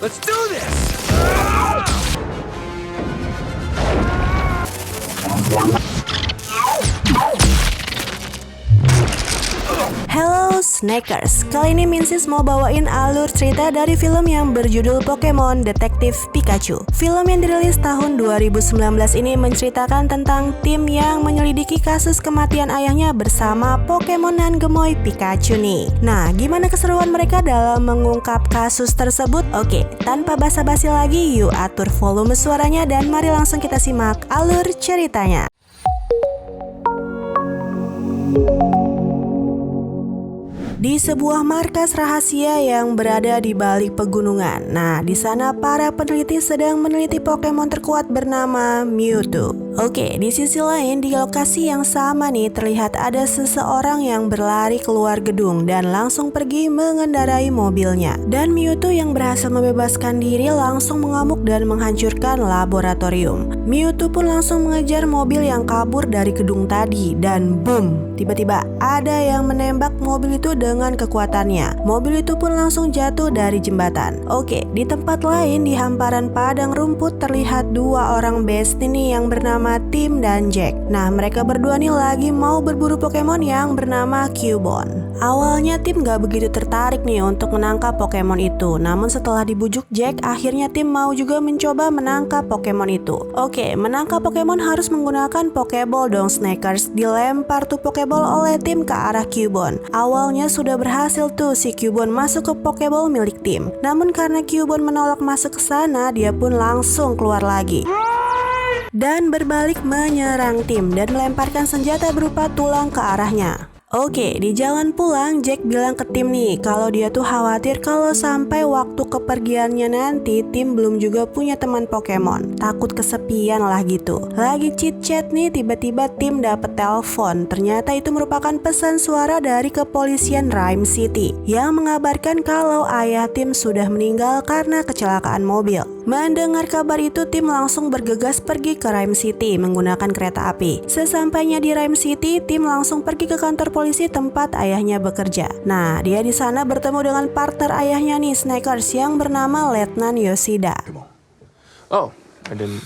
Let's do this! Hello Snackers, kali ini Minsis mau bawain alur cerita dari film yang berjudul Pokemon Detektif Pikachu. Film yang dirilis tahun 2019 ini menceritakan tentang tim yang menyelidiki kasus kematian ayahnya bersama Pokemonan gemoy Pikachu nih. Nah, gimana keseruan mereka dalam mengungkap kasus tersebut? Oke, tanpa basa-basi lagi, yuk atur volume suaranya dan mari langsung kita simak alur ceritanya. Di sebuah markas rahasia yang berada di balik pegunungan. Nah, di sana para peneliti sedang meneliti Pokemon terkuat bernama Mewtwo. Oke, di sisi lain di lokasi yang sama nih terlihat ada seseorang yang berlari keluar gedung dan langsung pergi mengendarai mobilnya. Dan Mewtwo yang berhasil membebaskan diri langsung mengamuk dan menghancurkan laboratorium. Mewtwo pun langsung mengejar mobil yang kabur dari gedung tadi dan boom, tiba-tiba ada yang menembak mobil itu dengan kekuatannya. Mobil itu pun langsung jatuh dari jembatan. Oke, di tempat lain di hamparan padang rumput terlihat dua orang bestie nih yang bernama Tim dan Jack. Nah, mereka berdua nih lagi mau berburu Pokemon yang bernama Cubone. Awalnya Tim gak begitu tertarik nih untuk menangkap Pokemon itu. Namun setelah dibujuk Jack, akhirnya Tim mau juga mencoba menangkap Pokemon itu. Oke, menangkap Pokemon harus menggunakan Pokeball dong Snackers. Dilempar tuh Pokeball oleh Tim ke arah Cubone. Awalnya sudah berhasil tuh si Cubone masuk ke Pokeball milik Tim. Namun karena Cubone menolak masuk ke sana, dia pun langsung keluar lagi dan berbalik menyerang Tim dan melemparkan senjata berupa tulang ke arahnya. Oke, di jalan pulang Jack bilang ke Tim nih kalau dia tuh khawatir kalau sampai waktu kepergiannya nanti Tim belum juga punya teman Pokemon. Takut kesepian lah gitu. Lagi chit-chat nih tiba-tiba Tim dapet telepon. Ternyata itu merupakan pesan suara dari kepolisian Rhyme City yang mengabarkan kalau ayah Tim sudah meninggal karena kecelakaan mobil. Mendengar kabar itu Tim langsung bergegas pergi ke Rhyme City menggunakan kereta api. Sesampainya di Rhyme City, Tim langsung pergi ke kantor polisi tempat ayahnya bekerja. Nah, dia di sana bertemu dengan partner ayahnya nih Snackers yang bernama Letnan Yoshida. Oh, I didn't...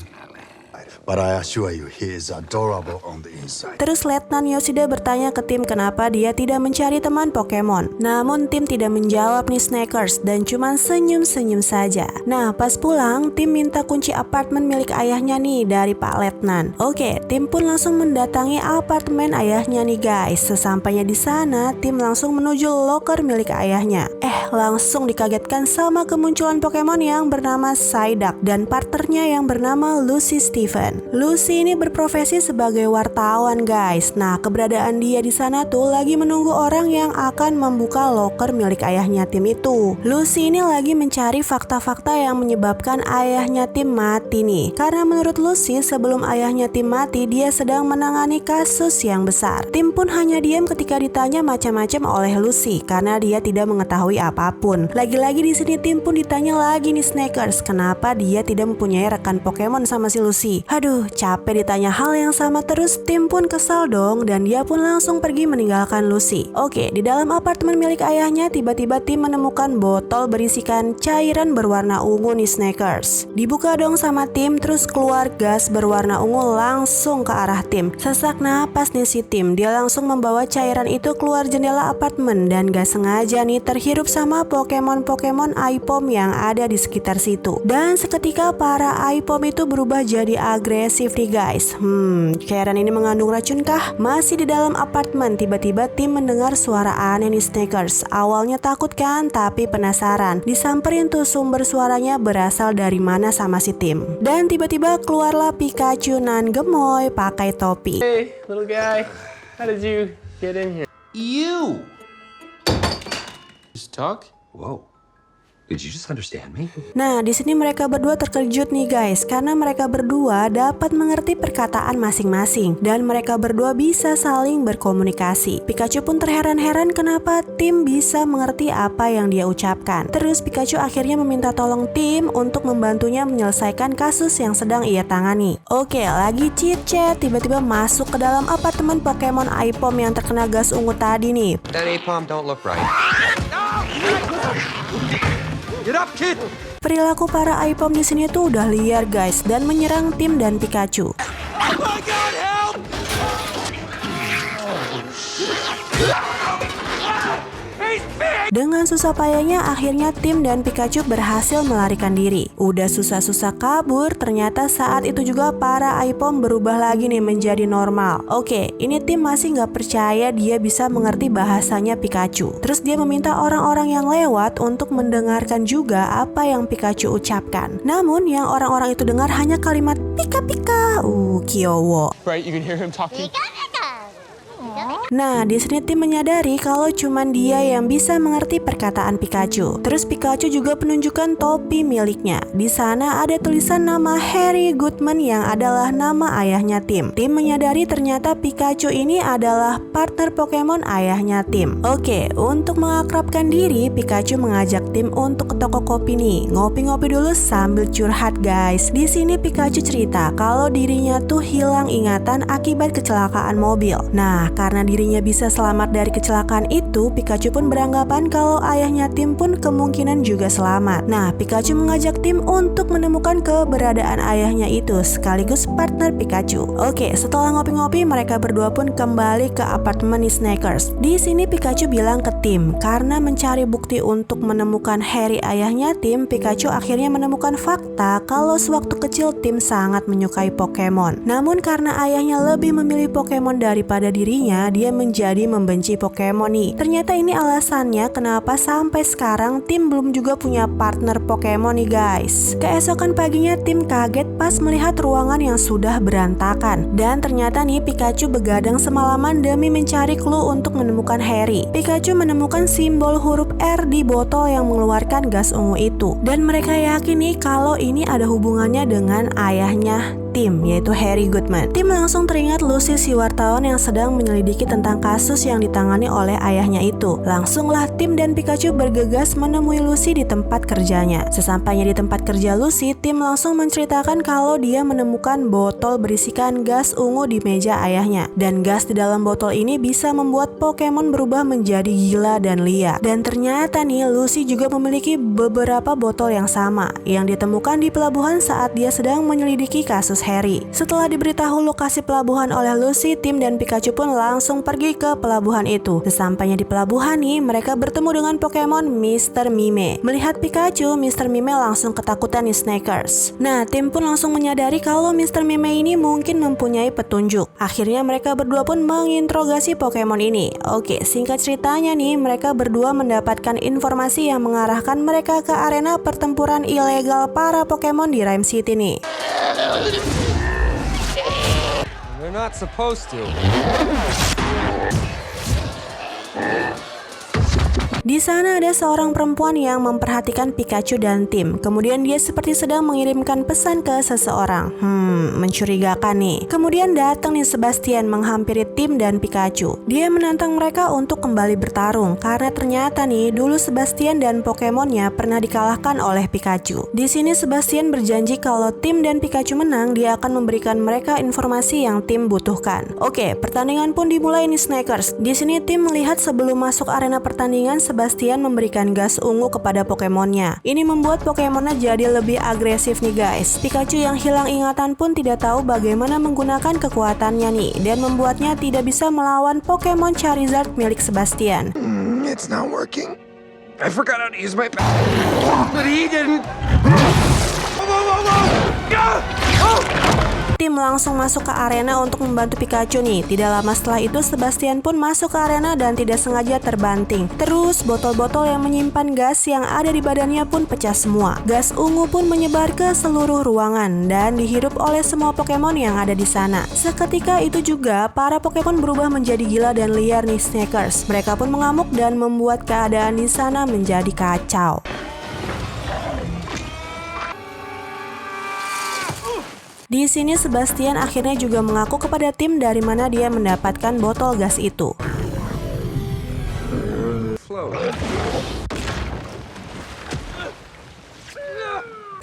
But I assure you, he is adorable on the inside. Terus Letnan Yoshida bertanya ke Tim kenapa dia tidak mencari teman Pokemon. Namun Tim tidak menjawab nih Snackers dan cuma senyum-senyum saja. Nah, pas pulang Tim minta kunci apartemen milik ayahnya nih dari Pak Letnan. Oke, Tim pun langsung mendatangi apartemen ayahnya nih guys. Sesampainya di sana, Tim langsung menuju loker milik ayahnya. Langsung dikagetkan sama kemunculan Pokemon yang bernama Psyduck dan partnernya yang bernama Lucy Steven. Lucy ini berprofesi sebagai wartawan guys. Nah, keberadaan dia di sana tuh lagi menunggu orang yang akan membuka loker milik ayahnya Tim itu. Lucy ini lagi mencari fakta-fakta yang menyebabkan ayahnya Tim mati nih. Karena menurut Lucy sebelum ayahnya Tim mati dia sedang menangani kasus yang besar. Tim pun hanya diam ketika ditanya macam-macam oleh Lucy karena dia tidak mengetahui apapun. Lagi-lagi di sini Tim pun ditanya lagi nih Snackers, kenapa dia tidak mempunyai rekan Pokemon sama si Lucy. Aduh, capek ditanya hal yang sama terus. Tim pun kesal dong dan dia pun langsung pergi meninggalkan Lucy. Oke, di dalam apartemen milik ayahnya tiba-tiba Tim menemukan botol berisikan cairan berwarna ungu nih Snackers. Dibuka dong sama Tim terus keluar gas berwarna ungu langsung ke arah Tim. Sesak napas nih si Tim. Dia langsung membawa cairan itu keluar jendela apartemen dan gak sengaja nih terhirup sama Pokemon-Pokemon Aipom yang ada di sekitar situ. Dan seketika para Aipom itu berubah jadi agresif nih guys. Cairan ini mengandung racun kah? Masih di dalam apartemen tiba-tiba Tim mendengar suara aneh nih Snackers. Awalnya takut kan, tapi penasaran. Disamperin tuh sumber suaranya berasal dari mana sama si Tim. Dan tiba-tiba keluarlah Pikachu nan gemoy pakai topi. Hey, little guy. How did you get in here? You! Just talk? Whoa. Did you just understand me? Nah, di sini mereka berdua terkejut nih guys, karena mereka berdua dapat mengerti perkataan masing-masing dan mereka berdua bisa saling berkomunikasi. Pikachu pun terheran-heran kenapa Tim bisa mengerti apa yang dia ucapkan. Terus Pikachu akhirnya meminta tolong Tim untuk membantunya menyelesaikan kasus yang sedang ia tangani. Oke, lagi chit-chat, tiba-tiba masuk ke dalam apartemen Pokemon Aipom yang terkena gas ungu tadi nih. That Aipom don't look right. Get up, kid! Perilaku para Aipom di sini tuh udah liar guys dan menyerang Tim dan Pikachu. Dengan susah payahnya akhirnya Tim dan Pikachu berhasil melarikan diri. Udah susah-susah kabur, ternyata saat itu juga para Aipom berubah lagi nih menjadi normal. Oke, ini Tim masih nggak percaya dia bisa mengerti bahasanya Pikachu. Terus dia meminta orang-orang yang lewat untuk mendengarkan juga apa yang Pikachu ucapkan. Namun yang orang-orang itu dengar hanya kalimat pika-pika. Kyowo. Right, you can hear him talking. Nah, di sini Tim menyadari kalau cuman dia yang bisa mengerti perkataan Pikachu. Terus Pikachu juga penunjukkan topi miliknya. Di sana ada tulisan nama Harry Goodman yang adalah nama ayahnya Tim. Tim menyadari ternyata Pikachu ini adalah partner Pokemon ayahnya Tim. Oke, untuk mengakrabkan diri, Pikachu mengajak Tim untuk ke toko kopi nih. Ngopi-ngopi dulu sambil curhat guys. Di sini Pikachu cerita kalau dirinya tuh hilang ingatan akibat kecelakaan mobil. Nah, karena dirinya bisa selamat dari kecelakaan itu, Pikachu pun beranggapan kalau ayahnya Tim pun kemungkinan juga selamat. Nah, Pikachu mengajak Tim untuk menemukan keberadaan ayahnya itu sekaligus partner Pikachu. Oke, setelah ngopi-ngopi, mereka berdua pun kembali ke apartemen di Snackers. Di sini Pikachu bilang ke Tim, karena mencari bukti untuk menemukan Harry ayahnya Tim, Pikachu akhirnya menemukan fakta kalau sewaktu kecil Tim sangat menyukai Pokemon. Namun karena ayahnya lebih memilih Pokemon daripada dirinya, dia menjadi membenci Pokemon nih. Ternyata ini alasannya kenapa sampai sekarang Tim belum juga punya partner Pokemon nih guys. Keesokan paginya Tim kaget pas melihat ruangan yang sudah berantakan. Dan ternyata nih Pikachu begadang semalaman demi mencari clue untuk menemukan Harry. Pikachu menemukan simbol huruf R di botol yang mengeluarkan gas ungu itu. Dan mereka yakin nih kalau ini ada hubungannya dengan ayahnya Tim, yaitu Harry Goodman. Tim langsung teringat Lucy si wartawan yang sedang menyelidiki tentang kasus yang ditangani oleh ayahnya itu. Langsunglah Tim dan Pikachu bergegas menemui Lucy di tempat kerjanya. Sesampainya di tempat kerja Lucy, Tim langsung menceritakan kalau dia menemukan botol berisikan gas ungu di meja ayahnya. Dan gas di dalam botol ini bisa membuat Pokemon berubah menjadi gila dan liar. Dan ternyata nih Lucy juga memiliki beberapa botol yang sama yang ditemukan di pelabuhan saat dia sedang menyelidiki kasus Harry. Setelah diberitahu lokasi pelabuhan oleh Lucy, Tim dan Pikachu pun langsung pergi ke pelabuhan itu. Sesampainya di pelabuhan nih, mereka bertemu dengan Pokemon Mr. Mime. Melihat Pikachu, Mr. Mime langsung ketakutan di Snackers. Nah, Tim pun langsung menyadari kalau Mr. Mime ini mungkin mempunyai petunjuk. Akhirnya mereka berdua pun menginterogasi Pokemon ini. Oke, singkat ceritanya nih, mereka berdua mendapatkan informasi yang mengarahkan mereka ke arena pertempuran ilegal para Pokemon di Rhyme City nih. They're not supposed to. Di sana ada seorang perempuan yang memperhatikan Pikachu dan Tim. Kemudian dia seperti sedang mengirimkan pesan ke seseorang. Mencurigakan nih. Kemudian datang nih Sebastian menghampiri Tim dan Pikachu. Dia menantang mereka untuk kembali bertarung karena ternyata nih dulu Sebastian dan Pokemonnya pernah dikalahkan oleh Pikachu. Di sini Sebastian berjanji kalau Tim dan Pikachu menang, dia akan memberikan mereka informasi yang Tim butuhkan. Oke, pertandingan pun dimulai nih Snackers. Di sini Tim melihat sebelum masuk arena pertandingan Sebastian memberikan gas ungu kepada Pokemonnya. Ini membuat Pokemonnya jadi lebih agresif nih guys. Pikachu yang hilang ingatan pun tidak tahu bagaimana menggunakan kekuatannya nih dan membuatnya tidak bisa melawan Pokemon Charizard milik Sebastian. It's not working. I forgot how to use my power. But he didn't. Tim langsung masuk ke arena untuk membantu Pikachu nih. Tidak lama setelah itu Sebastian pun masuk ke arena dan tidak sengaja terbanting. Terus botol-botol yang menyimpan gas yang ada di badannya pun pecah semua. Gas ungu pun menyebar ke seluruh ruangan dan dihirup oleh semua Pokemon yang ada di sana. Seketika itu juga para Pokemon berubah menjadi gila dan liar nih Snackers. Mereka pun mengamuk dan membuat keadaan di sana menjadi kacau. Di sini Sebastian akhirnya juga mengaku kepada Tim dari mana dia mendapatkan botol gas itu.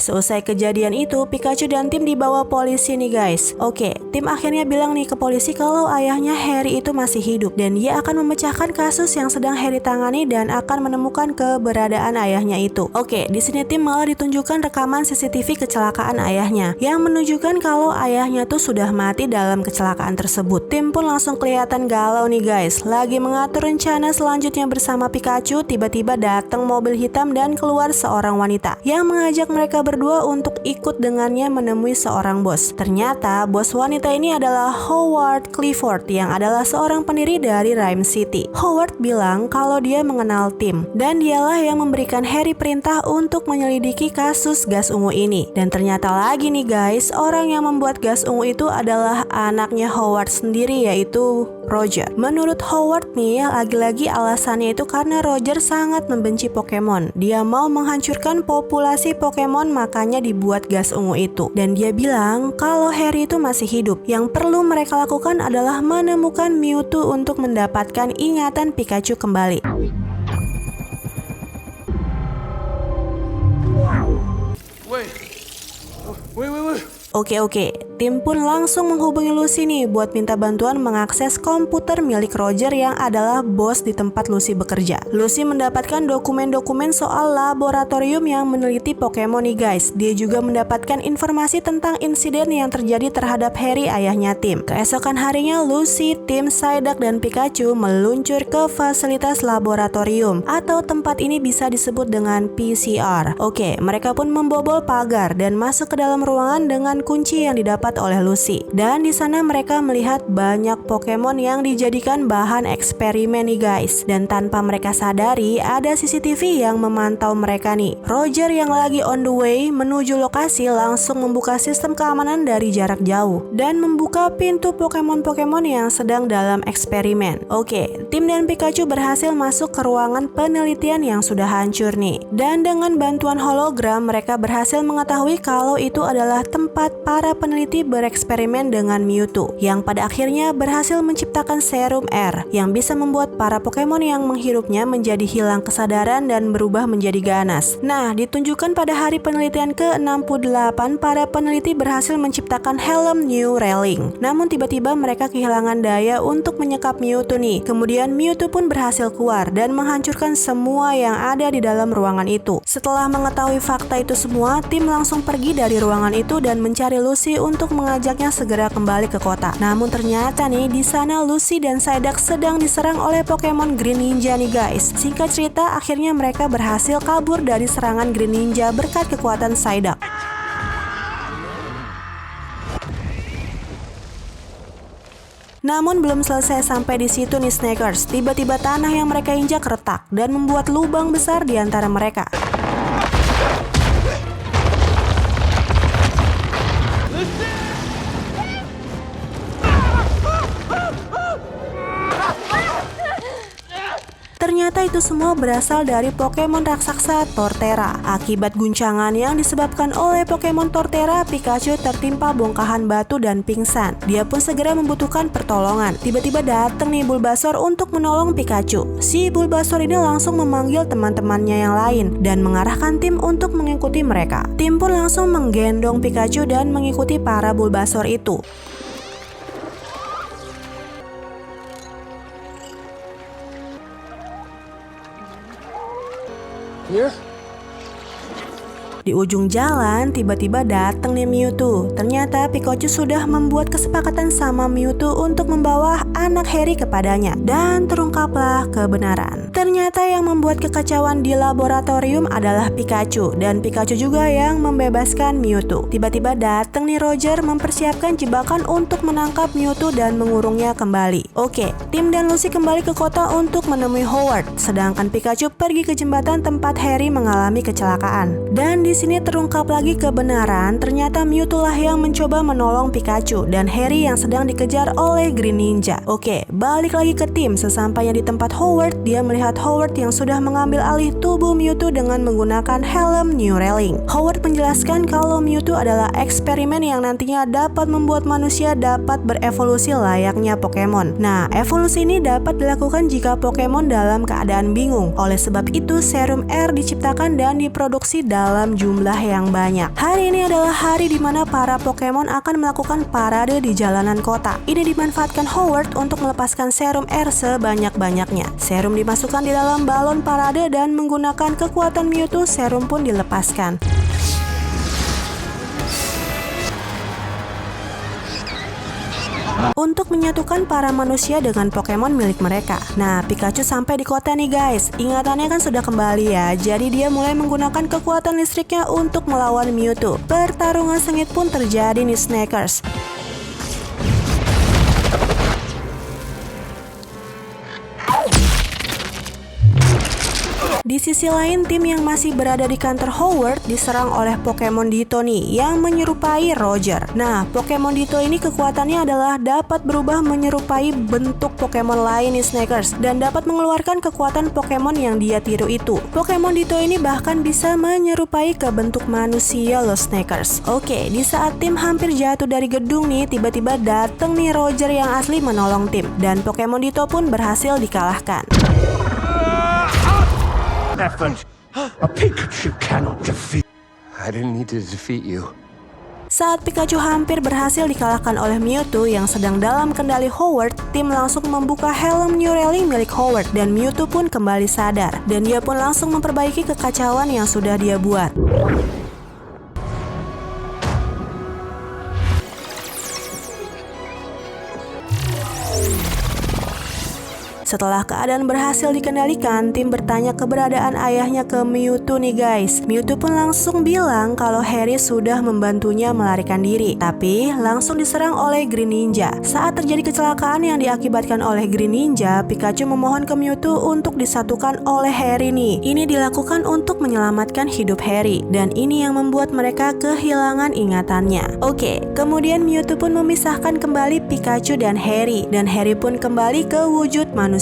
Seusai kejadian itu, Pikachu dan tim dibawa polisi nih guys. Oke, tim akhirnya bilang nih ke polisi kalau ayahnya Harry itu masih hidup dan dia akan memecahkan kasus yang sedang Harry tangani dan akan menemukan keberadaan ayahnya itu. Oke, di sini tim malah ditunjukkan rekaman CCTV kecelakaan ayahnya yang menunjukkan kalau ayahnya tuh sudah mati dalam kecelakaan tersebut. Tim pun langsung kelihatan galau nih guys. Lagi mengatur rencana selanjutnya bersama Pikachu, tiba-tiba datang mobil hitam dan keluar seorang wanita yang mengajak mereka berdua untuk ikut dengannya menemui seorang bos. Ternyata bos wanita ini adalah Howard Clifford yang adalah seorang pendiri dari Rhyme City. Howard bilang kalau dia mengenal Tim dan dialah yang memberikan Harry perintah untuk menyelidiki kasus gas ungu ini. Dan ternyata lagi nih guys, orang yang membuat gas ungu itu adalah anaknya Howard sendiri, yaitu Roger. Menurut Howard nih, lagi-lagi alasannya itu karena Roger sangat membenci Pokemon. Dia mau menghancurkan populasi Pokemon, makanya dibuat gas ungu itu. Dan dia bilang kalau Harry itu masih hidup. Yang perlu mereka lakukan adalah menemukan Mewtwo untuk mendapatkan ingatan Pikachu kembali. Oke, tim pun langsung menghubungi Lucy nih buat minta bantuan mengakses komputer milik Roger yang adalah bos di tempat Lucy bekerja. Lucy mendapatkan dokumen-dokumen soal laboratorium yang meneliti Pokemon nih guys. Dia juga mendapatkan informasi tentang insiden yang terjadi terhadap Harry, ayahnya Tim. Keesokan harinya Lucy, Tim, Psyduck, dan Pikachu meluncur ke fasilitas laboratorium atau tempat ini bisa disebut dengan PCR. Oke, mereka pun membobol pagar dan masuk ke dalam ruangan dengan kunci yang didapat oleh Lucy. Dan di sana mereka melihat banyak Pokemon yang dijadikan bahan eksperimen nih guys. Dan tanpa mereka sadari ada CCTV yang memantau mereka nih. Roger yang lagi on the way menuju lokasi langsung membuka sistem keamanan dari jarak jauh dan membuka pintu Pokemon-Pokemon yang sedang dalam eksperimen. Oke, Tim dan Pikachu berhasil masuk ke ruangan penelitian yang sudah hancur nih. Dan dengan bantuan hologram mereka berhasil mengetahui kalau itu adalah tempat para peneliti bereksperimen dengan Mewtwo yang pada akhirnya berhasil menciptakan serum R yang bisa membuat para Pokemon yang menghirupnya menjadi hilang kesadaran dan berubah menjadi ganas. Nah, ditunjukkan pada hari penelitian ke-68 para peneliti berhasil menciptakan helm New Railing. Namun tiba-tiba mereka kehilangan daya untuk menyekap Mewtwo nih. Kemudian Mewtwo pun berhasil keluar dan menghancurkan semua yang ada di dalam ruangan itu. Setelah mengetahui fakta itu semua, tim langsung pergi dari ruangan itu dan mencari Lucy untuk mengajaknya segera kembali ke kota. Namun ternyata nih di sana Lucy dan Psyduck sedang diserang oleh Pokemon Green Ninja nih guys. Singkat cerita, akhirnya mereka berhasil kabur dari serangan Green Ninja berkat kekuatan Psyduck. Namun belum selesai sampai di situ nih Snackers, tiba-tiba tanah yang mereka injak retak dan membuat lubang besar di antara mereka. Ternyata itu semua berasal dari Pokemon raksasa Torterra. Akibat guncangan yang disebabkan oleh Pokemon Torterra, Pikachu tertimpa bongkahan batu dan pingsan. Dia pun segera membutuhkan pertolongan. Tiba-tiba datang nih Bulbasaur untuk menolong Pikachu. Si Bulbasaur ini langsung memanggil teman-temannya yang lain dan mengarahkan tim untuk mengikuti mereka. Tim pun langsung menggendong Pikachu dan mengikuti para Bulbasaur itu. Here? Di ujung jalan, tiba-tiba datang nih Mewtwo. Ternyata Pikachu sudah membuat kesepakatan sama Mewtwo untuk membawa anak Harry kepadanya. Dan terungkaplah kebenaran. Ternyata yang membuat kekacauan di laboratorium adalah Pikachu. Dan Pikachu juga yang membebaskan Mewtwo. Tiba-tiba datang nih Roger mempersiapkan jebakan untuk menangkap Mewtwo dan mengurungnya kembali. Oke, Tim dan Lucy kembali ke kota untuk menemui Howard. Sedangkan Pikachu pergi ke jembatan tempat Harry mengalami kecelakaan. Dan di sini terungkap lagi kebenaran, ternyata Mewtwo lah yang mencoba menolong Pikachu dan Harry yang sedang dikejar oleh Green Ninja. Oke, balik lagi ke Tim. Sesampainya di tempat Howard, dia melihat melihat Howard yang sudah mengambil alih tubuh Mewtwo dengan menggunakan helm Neuralink. Howard menjelaskan kalau Mewtwo adalah eksperimen yang nantinya dapat membuat manusia dapat berevolusi layaknya Pokemon. Nah, evolusi ini dapat dilakukan jika Pokemon dalam keadaan bingung. Oleh sebab itu, serum R diciptakan dan diproduksi dalam jumlah yang banyak. Hari ini adalah hari di mana para Pokemon akan melakukan parade di jalanan kota. Ini dimanfaatkan Howard untuk melepaskan serum R sebanyak-banyaknya. Serum dimasukkan di dalam balon parade dan menggunakan kekuatan Mewtwo, serum pun dilepaskan. Untuk menyatukan para manusia dengan Pokemon milik mereka. Nah, Pikachu sampai di kota nih guys. Ingatannya kan sudah kembali ya. Jadi dia mulai menggunakan kekuatan listriknya untuk melawan Mewtwo. Pertarungan sengit pun terjadi nih Snackers. Di sisi lain, tim yang masih berada di kantor Howard diserang oleh Pokemon Ditto nih yang menyerupai Roger. Nah, Pokemon Ditto ini kekuatannya adalah dapat berubah menyerupai bentuk Pokemon lain nih Snackers dan dapat mengeluarkan kekuatan Pokemon yang dia tiru itu. Pokemon Ditto ini bahkan bisa menyerupai ke bentuk manusia loh Snackers. Oke, di saat tim hampir jatuh dari gedung nih, tiba-tiba dateng nih Roger yang asli menolong tim dan Pokemon Ditto pun berhasil dikalahkan. Effort. A Pikachu cannot defeat. I didn't need to defeat you. Saat Pikachu hampir berhasil dikalahkan oleh Mewtwo yang sedang dalam kendali Howard, tim langsung membuka helm Neuralink milik Howard dan Mewtwo pun kembali sadar dan dia pun langsung memperbaiki kekacauan yang sudah dia buat. Setelah keadaan berhasil dikendalikan, tim bertanya keberadaan ayahnya ke Mewtwo nih guys. Mewtwo pun langsung bilang kalau Harry sudah membantunya melarikan diri, tapi langsung diserang oleh Green Ninja. Saat terjadi kecelakaan yang diakibatkan oleh Green Ninja, Pikachu memohon ke Mewtwo untuk disatukan oleh Harry nih. Ini dilakukan untuk menyelamatkan hidup Harry, dan ini yang membuat mereka kehilangan ingatannya. Oke, kemudian Mewtwo pun memisahkan kembali Pikachu dan Harry pun kembali ke wujud manusianya.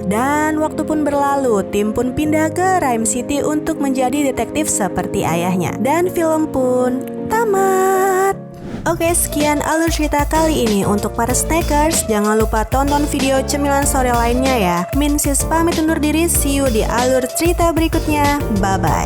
Dan waktu pun berlalu, tim pun pindah ke Rhyme City untuk menjadi detektif seperti ayahnya. Dan film pun tamat. Oke, sekian alur cerita kali ini. Untuk para Snackers, jangan lupa tonton video cemilan sore lainnya ya. Min Sis pamit undur diri, see you di alur cerita berikutnya. Bye-bye.